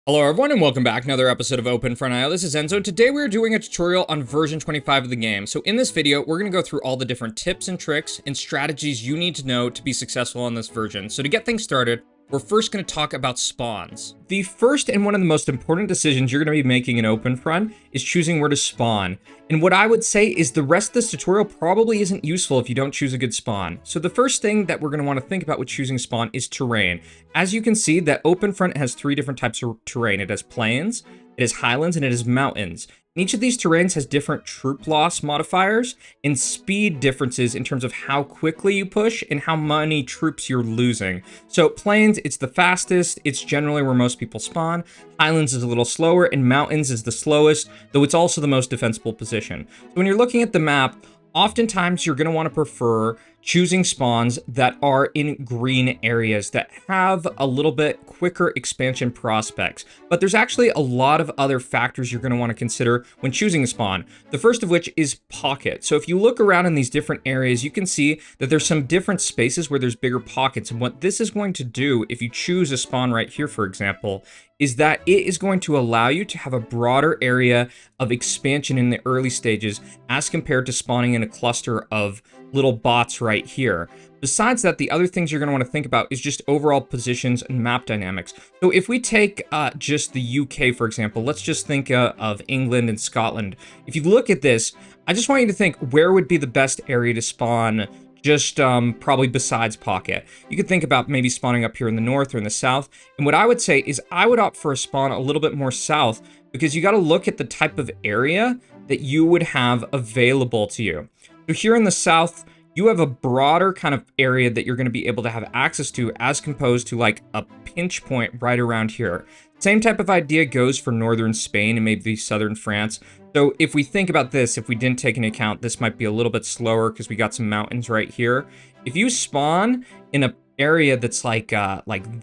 Hello everyone and welcome back to another episode of Open Front IO. This is Enzo and today we're doing a tutorial on version 25 of the game. So in this video, we're going to go through all the different tips and tricks and strategies you need to know to be successful on this version. So to get things started, we're first going to talk about spawns. The first and one of the most important decisions you're going to be making in OpenFront is choosing where to spawn. And what I would say is the rest of this tutorial probably isn't useful if you don't choose a good spawn. So the first thing that we're going to want to think about with choosing spawn is terrain. As you can see, that OpenFront has three different types of terrain. It has plains, it has highlands, and it has mountains. Each of these terrains has different troop loss modifiers and speed differences in terms of how quickly you push and how many troops you're losing. So plains, it's the fastest, it's generally where most people spawn. Highlands is a little slower, and mountains is the slowest, though it's also the most defensible position. So when you're looking at the map, oftentimes you're going to want to prefer choosing spawns that are in green areas that have a little bit quicker expansion prospects. But there's actually a lot of other factors you're going to want to consider when choosing a spawn. The first of which is pocket. So if you look around in these different areas, you can see that there's some different spaces where there's bigger pockets. And what this is going to do, if you choose a spawn right here, for example, is that it is going to allow you to have a broader area of expansion in the early stages as compared to spawning in a cluster of little bots right here. Besides that, the other things you're going to want to think about is just overall positions and map dynamics. So if we take just the UK, for example, let's just think of England and Scotland. If you look at this, I just want you to think where would be the best area to spawn, just probably besides pocket. You could think about maybe spawning up here in the north or in the south. And what I would say is I would opt for a spawn a little bit more south because you got to look at the type of area that you would have available to you. So here in the south, you have a broader kind of area that you're going to be able to have access to as composed to like a pinch point right around here. Same type of idea goes for northern Spain and maybe southern France. So if we think about this, if we didn't take into account, this might be a little bit slower because we got some mountains right here. If you spawn in an area that's like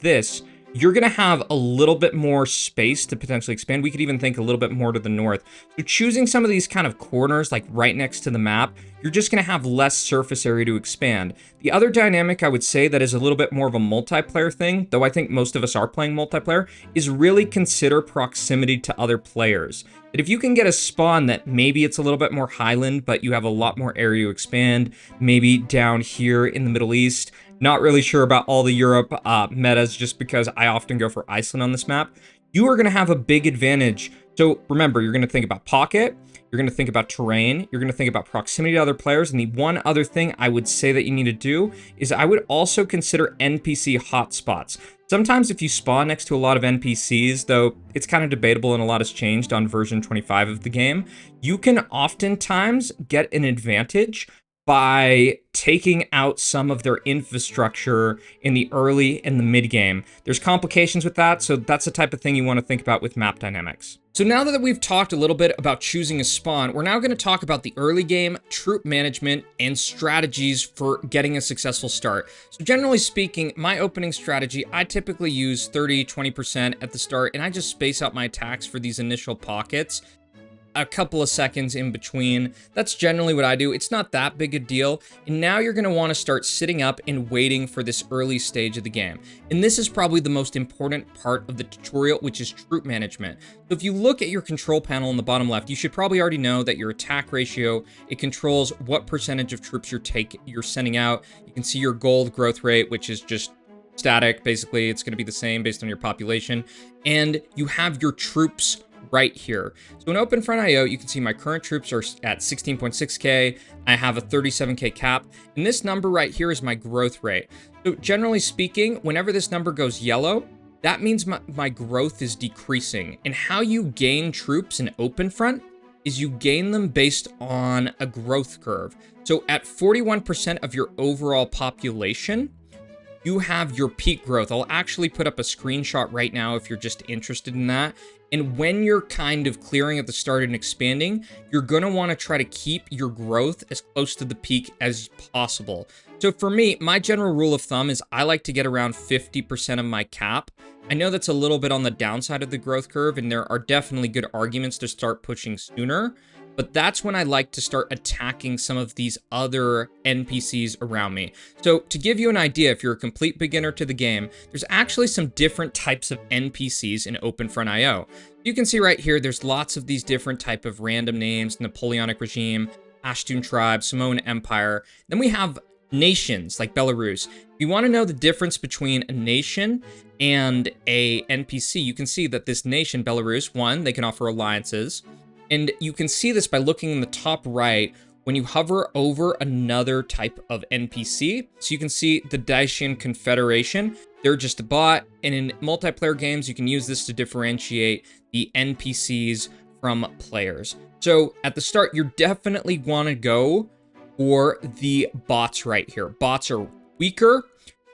this, you're going to have a little bit more space to potentially expand. We could even think a little bit more to the north. So choosing some of these kind of corners, like right next to the map, you're just going to have less surface area to expand. The other dynamic I would say that is a little bit more of a multiplayer thing, though I think most of us are playing multiplayer, is really consider proximity to other players. That if you can get a spawn that maybe it's a little bit more highland, but you have a lot more area to expand, maybe down here in the Middle East. Not really sure about all the Europe metas just because I often go for Iceland on this map. You are going to have a big advantage. So remember, you're going to think about pocket, you're going to think about terrain, you're going to think about proximity to other players, and the one other thing I would say that you need to do is I would also consider NPC hotspots. Sometimes if you spawn next to a lot of NPCs, though it's kind of debatable and a lot has changed on version 25 of the game, you can oftentimes get an advantage by taking out some of their infrastructure in the early and the mid game. There's complications with that, so that's the type of thing you want to think about with map dynamics. So now that we've talked a little bit about choosing a spawn, we're now going to talk about the early game, troop management, and strategies for getting a successful start. So generally speaking, my opening strategy, I typically use 30-20% at the start, and I just space out my attacks for these initial pockets. A couple of seconds in between. That's generally what I do. It's not that big a deal. And now you're going to want to start sitting up and waiting for this early stage of the game. And this is probably the most important part of the tutorial, which is troop management. So if you look at your control panel in the bottom left, you should probably already know that your attack ratio, it controls what percentage of troops you're sending out. You can see your gold growth rate, which is just static. Basically, it's going to be the same based on your population. And you have your troops right here. So in OpenFront IO, you can see my current troops are at 16.6k. I have a 37k cap, and this number right here is my growth rate. So generally speaking, whenever this number goes yellow, that means my growth is decreasing. And how you gain troops in OpenFront is you gain them based on a growth curve. So at 41% of your overall population, you have your peak growth. I'll actually put up a screenshot right now if you're just interested in that. And when you're kind of clearing at the start and expanding, you're going to want to try to keep your growth as close to the peak as possible. So for me, my general rule of thumb is I like to get around 50% of my cap I know that's a little bit on the downside of the growth curve, and there are definitely good arguments to start pushing sooner, but that's when I like to start attacking some of these other NPCs around me. So to give you an idea, if you're a complete beginner to the game, there's actually some different types of NPCs in OpenFrontIO. You can see right here, there's lots of these different type of random names: Napoleonic Regime, Pashtun Tribe, Samoan Empire. Then we have nations like Belarus. If you want to know the difference between a nation and a NPC, you can see that this nation, Belarus, one, they can offer alliances. And you can see this by looking in the top right when you hover over another type of NPC. So you can see the Dacian Confederation. They're just a bot. And in multiplayer games, you can use this to differentiate the NPCs from players. So at the start, you definitely want to go for the bots right here. Bots are weaker.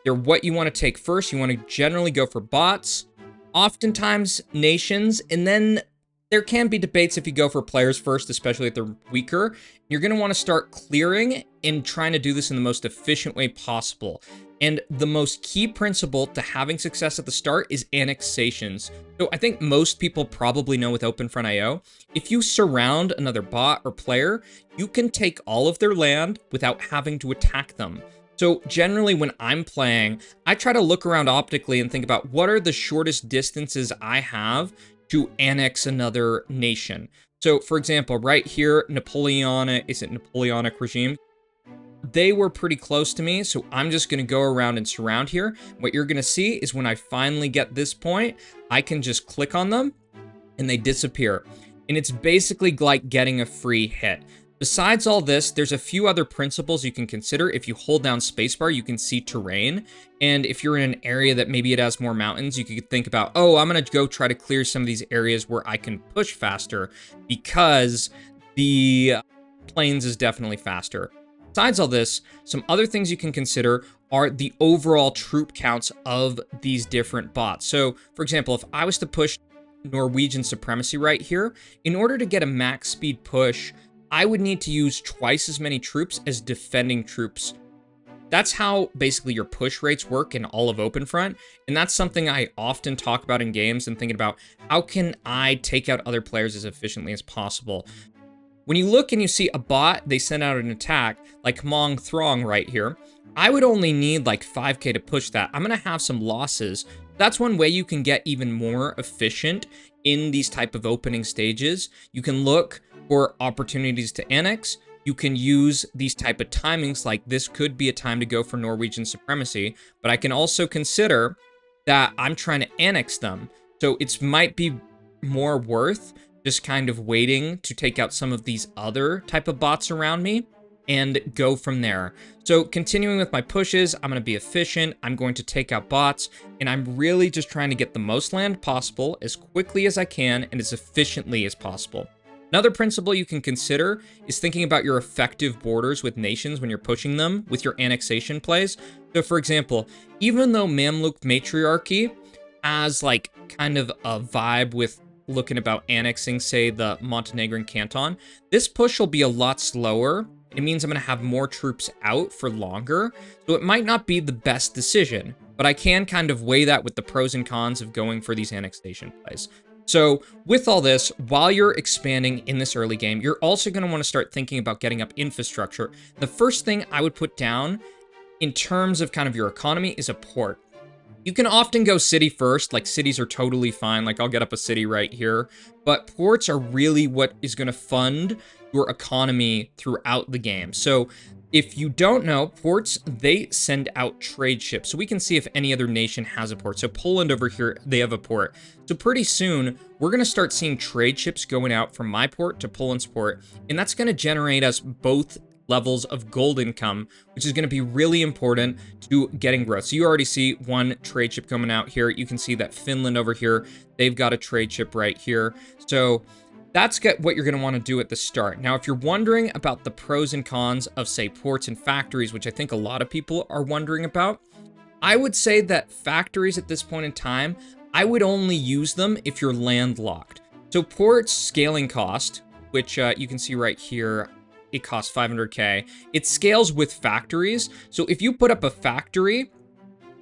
They're what you want to take first. You want to generally go for bots, oftentimes nations, and then there can be debates if you go for players first, especially if they're weaker. You're going to want to start clearing and trying to do this in the most efficient way possible. And the most key principle to having success at the start is annexations. So I think most people probably know with OpenFrontIO, if you surround another bot or player, you can take all of their land without having to attack them. So generally when I'm playing, I try to look around optically and think about what are the shortest distances I have to annex another nation. So for example, right here, Napoleonic Regime, they were pretty close to me, so I'm just gonna go around and surround here. What you're gonna see is when I finally get this point, I can just click on them and they disappear. And it's basically like getting a free hit. Besides all this, there's a few other principles you can consider. If you hold down spacebar, you can see terrain. And if you're in an area that maybe it has more mountains, you could think about, oh, I'm gonna go try to clear some of these areas where I can push faster because the plains is definitely faster. Besides all this, some other things you can consider are the overall troop counts of these different bots. So, for example, if I was to push Norwegian supremacy right here, in order to get a max speed push, I would need to use twice as many troops as defending troops. That's how basically your push rates work in all of OpenFront, and that's something I often talk about in games and thinking about how can I take out other players as efficiently as possible. When you look and you see a bot, they send out an attack, like Mong Throng right here, I would only need like 5k to push that. I'm gonna have some losses. That's one way you can get even more efficient in these type of opening stages. You can look for opportunities to annex. You can use these type of timings, like this could be a time to go for Norwegian supremacy, but I can also consider that I'm trying to annex them. So it might be more worth just kind of waiting to take out some of these other type of bots around me and go from there. So continuing with my pushes, I'm going to be efficient. I'm going to take out bots, and I'm really just trying to get the most land possible as quickly as I can and as efficiently as possible. Another principle you can consider is thinking about your effective borders with nations when you're pushing them with your annexation plays. So for example, even though Mamluk Matriarchy has like kind of a vibe with looking about annexing, say, the Montenegrin canton, this push will be a lot slower. It means I'm going to have more troops out for longer, so it might not be the best decision, but I can kind of weigh that with the pros and cons of going for these annexation plays. So with all this, while you're expanding in this early game, you're also going to want to start thinking about getting up infrastructure. The first thing I would put down in terms of kind of your economy is a port. You can often go city first, like cities are totally fine, like I'll get up a city right here, but ports are really what is going to fund your economy throughout the game. So if you don't know, ports, they send out trade ships. So we can see if any other nation has a port. So Poland over here, they have a port. So pretty soon, we're going to start seeing trade ships going out from my port to Poland's port, and that's going to generate us both levels of gold income, which is going to be really important to getting growth. So you already see one trade ship coming out here. You can see that Finland over here, they've got a trade ship right here. So that's what you're going to want to do at the start. Now, if you're wondering about the pros and cons of, say, ports and factories, which I think a lot of people are wondering about, I would say that factories at this point in time, I would only use them if you're landlocked. So ports scaling cost, which you can see right here, it costs 500k. It scales with factories. So if you put up a factory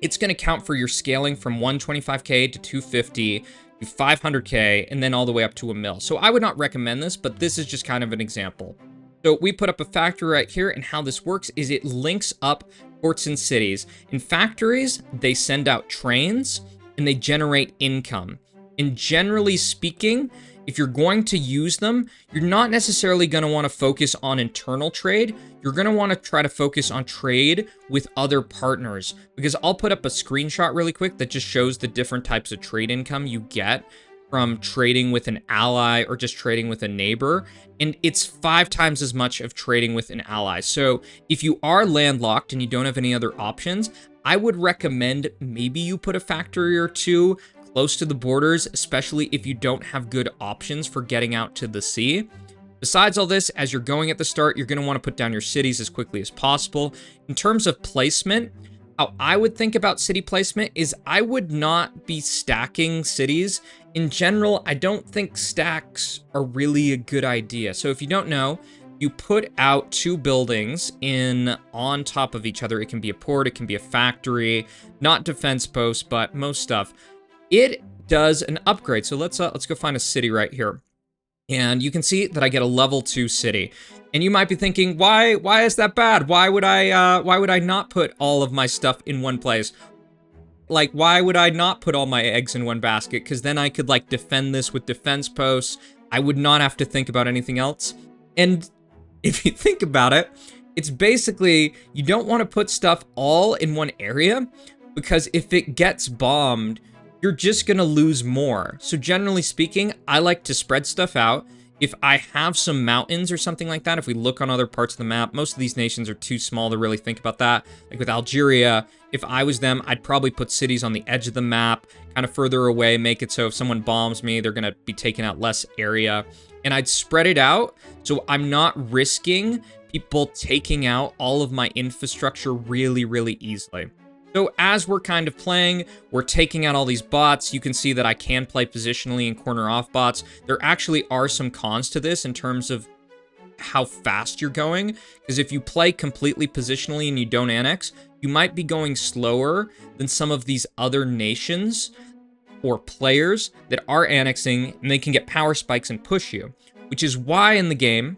it's going to count for your scaling from 125k to 250 to 500k and then all the way up to a mil. So I would not recommend this, but this is just kind of an example. So we put up a factory right here, and how this works is it links up ports and cities. In factories, they send out trains and they generate income. And generally speaking, if you're going to use them, you're not necessarily going to want to focus on internal trade. You're going to want to try to focus on trade with other partners, because I'll put up a screenshot really quick that just shows the different types of trade income you get from trading with an ally or just trading with a neighbor. And it's 5 times as much of trading with an ally. So if you are landlocked and you don't have any other options, I would recommend maybe you put a factory or two close to the borders, especially if you don't have good options for getting out to the sea. Besides all this, as you're going at the start, you're going to want to put down your cities as quickly as possible. In terms of placement, how I would think about city placement is I would not be stacking cities. In general, I don't think stacks are really a good idea. So if you don't know, you put out 2 buildings in on top of each other. It can be a port, it can be a factory, not defense posts, but most stuff. It does an upgrade. So let's go find a city right here. And you can see that I get a level 2 city. And you might be thinking, why is that bad? Why would I not put all of my stuff in one place? Like, why would I not put all my eggs in one basket? Because then I could, like, defend this with defense posts. I would not have to think about anything else. And if you think about it, it's basically, you don't want to put stuff all in one area, because if it gets bombed, you're just gonna lose more. So generally speaking, I like to spread stuff out. If I have some mountains or something like that, if we look on other parts of the map, most of these nations are too small to really think about that. Like with Algeria, if I was them, I'd probably put cities on the edge of the map, kind of further away, make it so if someone bombs me, they're gonna be taking out less area. And I'd spread it out so I'm not risking people taking out all of my infrastructure really, really easily. So as we're kind of playing, we're taking out all these bots. You can see that I can play positionally and corner off bots. There actually are some cons to this in terms of how fast you're going, because if you play completely positionally and you don't annex, you might be going slower than some of these other nations or players that are annexing, and they can get power spikes and push you, which is why in the game,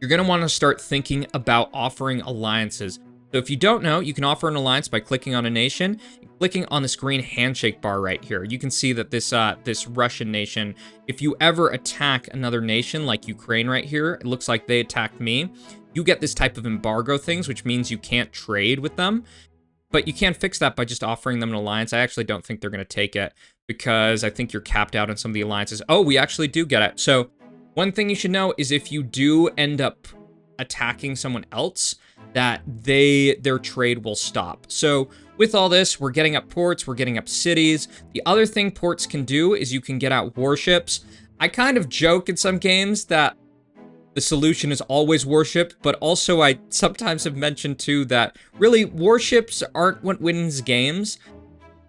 you're going to want to start thinking about offering alliances. So if you don't know, you can offer an alliance by clicking on a nation, clicking on this green handshake bar right here. You can see that this Russian nation, if you ever attack another nation like Ukraine right here, it looks like they attacked me, you get this type of embargo things, which means you can't trade with them. But you can fix that by just offering them an alliance. I actually don't think they're going to take it, because I think you're capped out on some of the alliances. Oh, we actually do get it. So one thing you should know is if you do end up attacking someone else, that their trade will stop. So with all this, we're getting up ports, we're getting up cities. The other thing ports can do is you can get out warships. I kind of joke in some games that the solution is always warship, but also I sometimes have mentioned too that really warships aren't what wins games.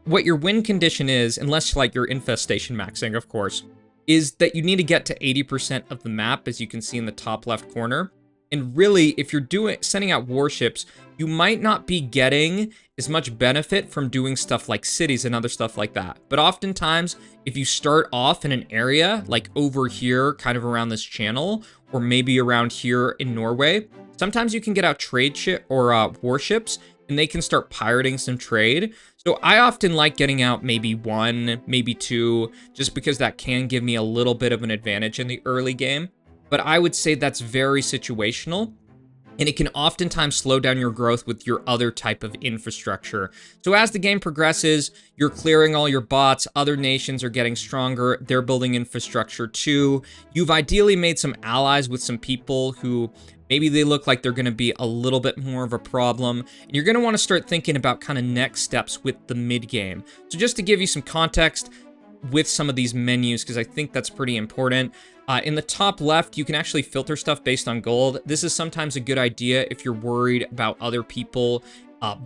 What your win condition is, unless like you're infestation maxing, of course, is that you need to get to 80% of the map, as you can see in the top left corner. And really, if you're sending out warships, you might not be getting as much benefit from doing stuff like cities and other stuff like that. But oftentimes, if you start off in an area like over here, kind of around this channel, or maybe around here in Norway, sometimes you can get out trade ship or warships, and they can start pirating some trade. So I often like getting out maybe 1, maybe 2, just because that can give me a little bit of an advantage in the early game. But I would say that's very situational, and it can oftentimes slow down your growth with your other type of infrastructure. So as the game progresses, you're clearing all your bots, other nations are getting stronger, they're building infrastructure too. You've ideally made some allies with some people who maybe they look like they're gonna be a little bit more of a problem, and you're gonna wanna start thinking about kind of next steps with the mid game. So just to give you some context with some of these menus, because I think that's pretty important. In the top left, you can actually filter stuff based on gold. This is sometimes a good idea if you're worried about other people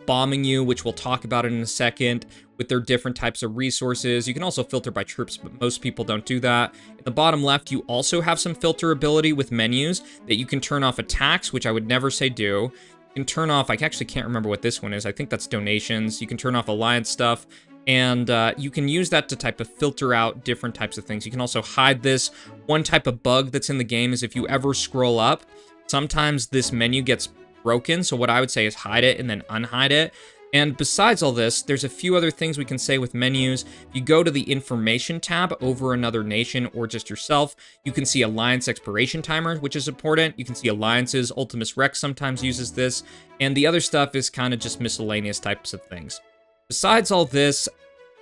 bombing you, which we'll talk about in a second, with their different types of resources. You can also filter by troops, but most people don't do that. In the bottom left, you also have some filter ability with menus that you can turn off attacks, which I would never say do. You can turn off, I actually can't remember what this one is. I think that's donations. You can turn off alliance stuff, and you can use that to type of filter out different types of things. You can also hide this. One type of bug that's in the game is if you ever scroll up, sometimes this menu gets broken. So what I would say is hide it and then unhide it. And besides all this, there's a few other things we can say with menus. If you go to the information tab over another nation or just yourself, you can see alliance expiration timer, which is important. You can see alliances. Ultimus Rex sometimes uses this. And the other stuff is kind of just miscellaneous types of things. Besides all this,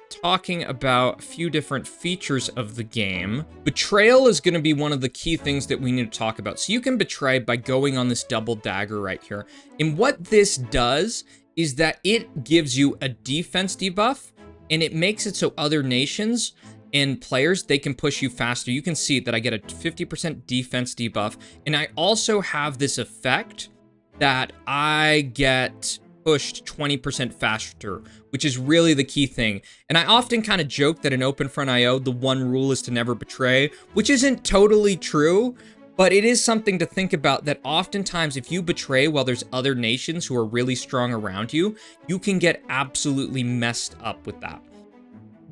talking about a few different features of the game, Betrayal is going to be one of the key things that we need to talk about. So you can betray by going on this double dagger right here. And what this does is that it gives you a defense debuff, and it makes it so other nations and players, they can push you faster. You can see that I get a 50% defense debuff, and I also have this effect that I get pushed 20% faster, which is really the key thing. And I often kind of joke that in OpenFront IO, the one rule is to never betray, which isn't totally true, but it is something to think about, that oftentimes if you betray while there's other nations who are really strong around you, you can get absolutely messed up with that.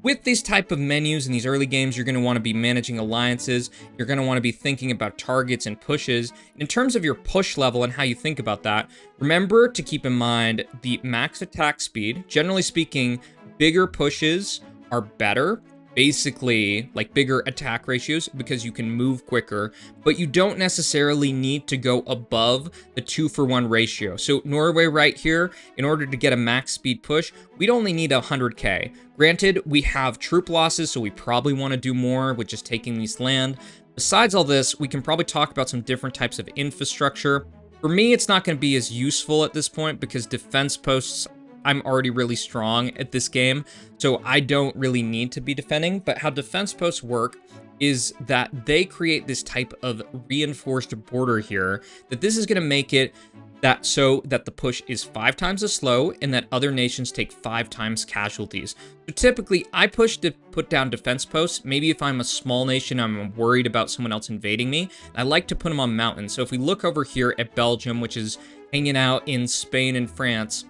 With these type of menus in these early games, you're going to want to be managing alliances. You're going to want to be thinking about targets and pushes. In terms of your push level and how you think about that, remember to keep in mind the max attack speed. Generally speaking, bigger pushes are better. Basically, like bigger attack ratios, because you can move quicker, but you don't necessarily need to go above the 2-for-1 ratio. So Norway right here, in order to get a max speed push, we'd only need 100k. Granted, we have troop losses, so we probably want to do more with just taking these land. Besides all this, we can probably talk about some different types of infrastructure. For me, it's not going to be as useful at this point because defense posts, I'm already really strong at this game, so I don't really need to be defending. But how defense posts work is that they create this type of reinforced border here, that this is going to make it that so that the push is 5 times as slow and that other nations take 5 times casualties. So typically, I push to put down defense posts. Maybe if I'm a small nation, I'm worried about someone else invading me, I like to put them on mountains. So if we look over here at Belgium, which is hanging out in Spain and France,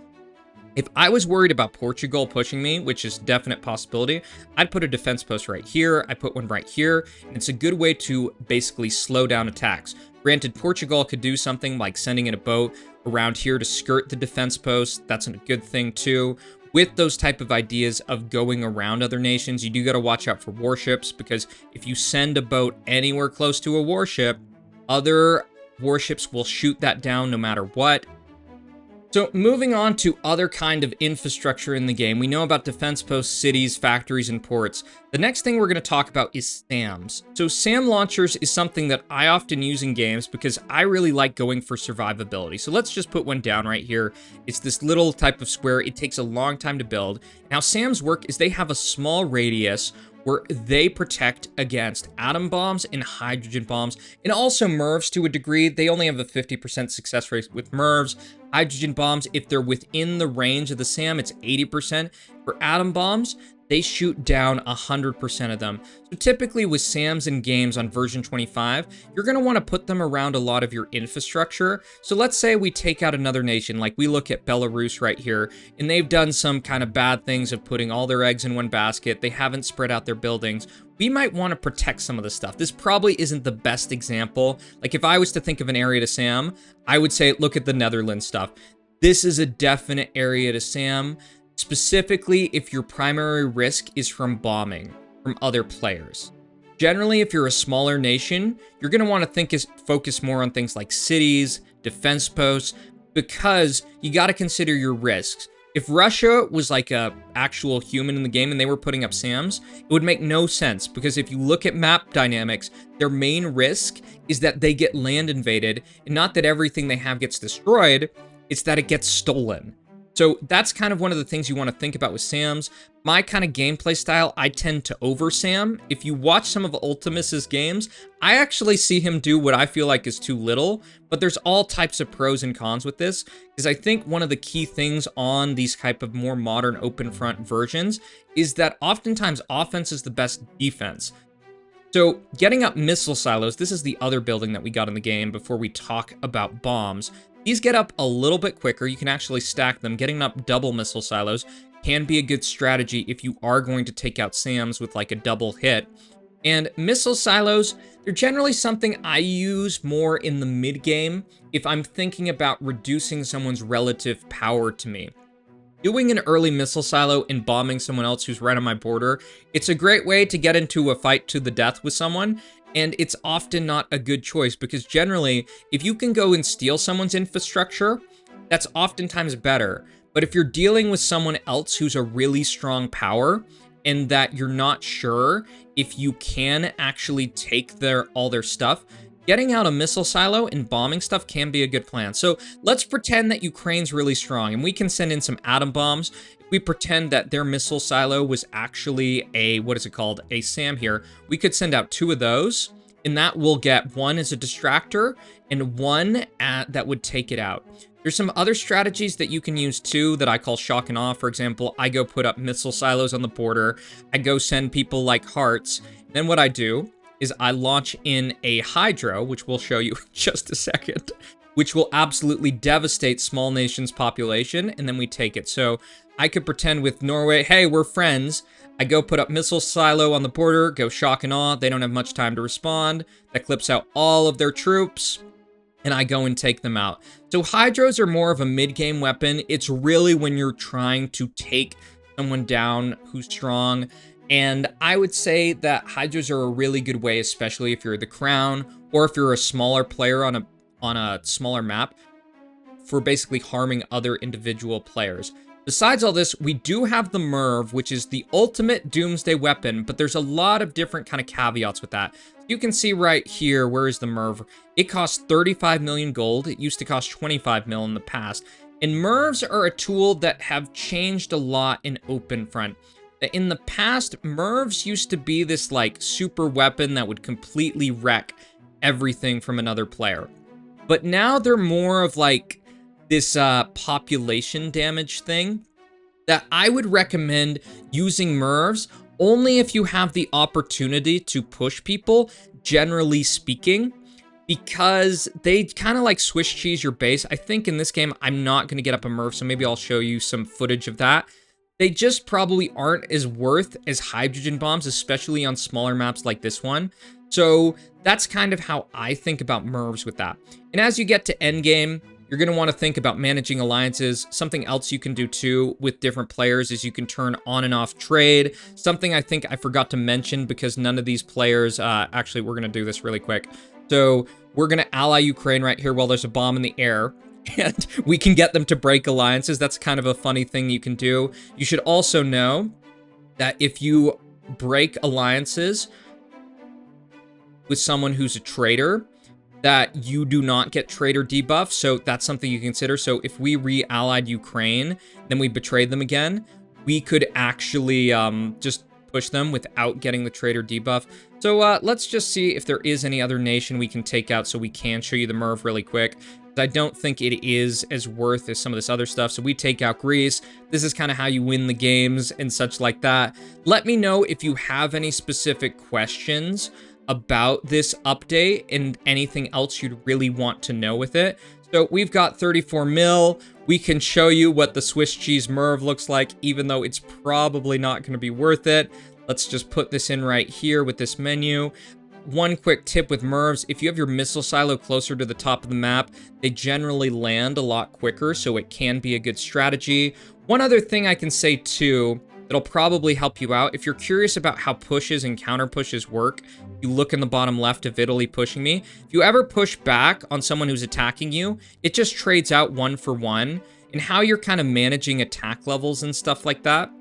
if I was worried about Portugal pushing me, which is a definite possibility, I'd put a defense post right here, I put one right here, and it's a good way to basically slow down attacks. Granted, Portugal could do something like sending in a boat around here to skirt the defense post. That's a good thing too. With those type of ideas of going around other nations, you do got to watch out for warships, because if you send a boat anywhere close to a warship, other warships will shoot that down no matter what. So moving on to other kind of infrastructure in the game, we know about defense posts, cities, factories, and ports. The next thing we're going to talk about is SAMs. So SAM launchers is something that I often use in games because I really like going for survivability. So let's just put one down right here. It's this little type of square. It takes a long time to build. Now SAMs work is they have a small radius where they protect against atom bombs and hydrogen bombs, and also MIRVs to a degree. They only have a 50% success rate with MIRVs. Hydrogen bombs, if they're within the range of the SAM, it's 80%. For atom bombs, they shoot down 100% of them. So typically with SAMs in games on version 25, you're going to want to put them around a lot of your infrastructure. So let's say we take out another nation, like we look at Belarus right here, and they've done some kind of bad things of putting all their eggs in one basket. They haven't spread out their buildings. We might want to protect some of this stuff. This probably isn't the best example. Like if I was to think of an area to SAM, I would say look at the Netherlands stuff. This is a definite area to SAM. Specifically, if your primary risk is from bombing from other players. Generally, if you're a smaller nation, you're going to want to focus more on things like cities, defense posts, because you got to consider your risks. If Russia was like a actual human in the game and they were putting up SAMs, it would make no sense, because if you look at map dynamics, their main risk is that they get land invaded, and not that everything they have gets destroyed, it's that it gets stolen. So that's kind of one of the things you want to think about with SAMs. My kind of gameplay style, I tend to over-SAM. If you watch some of Ultimus's games, I actually see him do what I feel like is too little, but there's all types of pros and cons with this, because I think one of the key things on these type of more modern open front versions is that oftentimes offense is the best defense. So getting up missile silos, this is the other building that we got in the game before we talk about bombs. These get up a little bit quicker. You can actually stack them. Getting up double missile silos can be a good strategy if you are going to take out SAMs with like a double hit. And missile silos, they're generally something I use more in the mid game if I'm thinking about reducing someone's relative power to me. Doing an early missile silo and bombing someone else who's right on my border, it's a great way to get into a fight to the death with someone, and it's often not a good choice because generally, if you can go and steal someone's infrastructure, that's oftentimes better. But if you're dealing with someone else who's a really strong power and that you're not sure if you can actually take all their stuff, getting out a missile silo and bombing stuff can be a good plan. So let's pretend that Ukraine's really strong and we can send in some atom bombs. If we pretend that their missile silo was actually a SAM here, we could send out 2 of those, and that will get 1 as a distractor and 1 that would take it out. There's some other strategies that you can use too that I call shock and awe. For example, I go put up missile silos on the border. I go send people like hearts. Then what I do is I launch in a hydro, which we'll show you in just a second, which will absolutely devastate small nations' population, and then we take it. So I could pretend with Norway, hey, we're friends. I go put up missile silo on the border, go shock and awe. They don't have much time to respond. That clips out all of their troops, and I go and take them out. So hydros are more of a mid-game weapon. It's really when you're trying to take someone down who's strong. And I would say that hydras are a really good way, especially if you're the crown or if you're a smaller player on a smaller map, for basically harming other individual players. Besides all this, we do have the MIRV, which is the ultimate doomsday weapon, but there's a lot of different kind of caveats with that. You can see right here, where is the MIRV? It costs 35 million gold. It used to cost 25 mil in the past. And MIRVs are a tool that have changed a lot in OpenFront. In the past, MIRVs used to be this like super weapon that would completely wreck everything from another player. But now they're more of like this population damage thing that I would recommend using MIRVs only if you have the opportunity to push people, generally speaking, because they kind of like Swiss cheese your base. I think in this game, I'm not going to get up a MIRV, so maybe I'll show you some footage of that. They just probably aren't as worth as hydrogen bombs, especially on smaller maps like this one. So that's kind of how I think about MIRVs with that. And as you get to endgame, you're going to want to think about managing alliances. Something else you can do too with different players is you can turn on and off trade. Something I think I forgot to mention because none of these players, actually, we're going to do this really quick. So we're going to ally Ukraine right here while there's a bomb in the air. And we can get them to break alliances. That's kind of a funny thing you can do. You should also know that if you break alliances with someone who's a traitor, that you do not get traitor debuff. So that's something you consider. So if we re-allied Ukraine, then we betrayed them again, we could actually just push them without getting the traitor debuff. So let's just see if there is any other nation we can take out so we can show you the MIRV really quick. I don't think it is as worth as some of this other stuff. So we take out Greece. This is kind of how you win the games and such like that. Let me know if you have any specific questions about this update and anything else you'd really want to know with it. So we've got 34 mil. We can show you what the Swiss cheese MIRV looks like, even though it's probably not going to be worth it. Let's just put this in right here with this menu. One quick tip with MIRVs, if you have your missile silo closer to the top of the map, they generally land a lot quicker, so it can be a good strategy. One other thing I can say too, that'll probably help you out, if you're curious about how pushes and counter pushes work, you look in the bottom left of Italy pushing me. If you ever push back on someone who's attacking you, it just trades out 1 for 1. And how you're kind of managing attack levels and stuff like that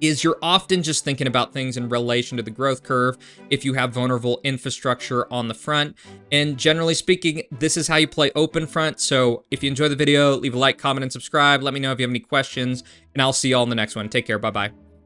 is you're often just thinking about things in relation to the growth curve if you have vulnerable infrastructure on the front. And generally speaking, this is how you play OpenFront. So if you enjoy the video, leave a like, comment, and subscribe. Let me know if you have any questions, and I'll see you all in the next one. Take care. Bye-bye.